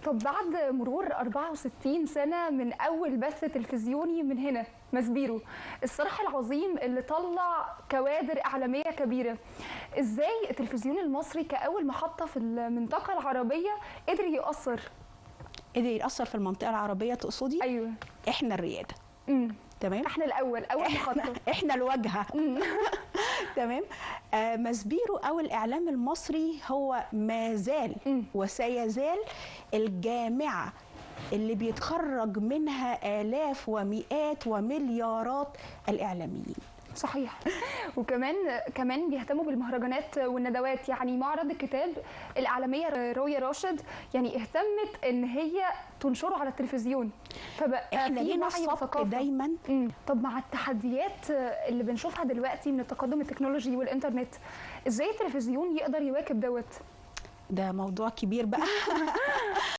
طب بعد مرور 64 سنة من أول بث تلفزيوني من هنا ماسبيرو، الصراحة العظيم اللي طلع كوادر إعلامية كبيرة، إزاي التلفزيون المصري كأول محطة في المنطقة العربية قدر يؤثر؟ قدر يأثر في المنطقة العربية تقصدي؟ أيوه. إحنا الريادة. تمام؟ إحنا الأول، أول محطة. إحنا الواجهة. تمام؟ ماسبيرو أو الإعلام المصري هو ما زال وسيزال الجامعة اللي بيتخرج منها آلاف ومئات ومليارات الإعلاميين. صحيح. وكمان بيهتموا بالمهرجانات والندوات، يعني معرض الكتاب الإعلامية روية راشد يعني اهتمت ان هي تنشره على التلفزيون، فبقى احنا في لينا وعي وثقافه دايما. طب مع التحديات اللي بنشوفها دلوقتي من التقدم التكنولوجي والإنترنت، ازاي التلفزيون يقدر يواكب دوت؟ ده موضوع كبير بقى.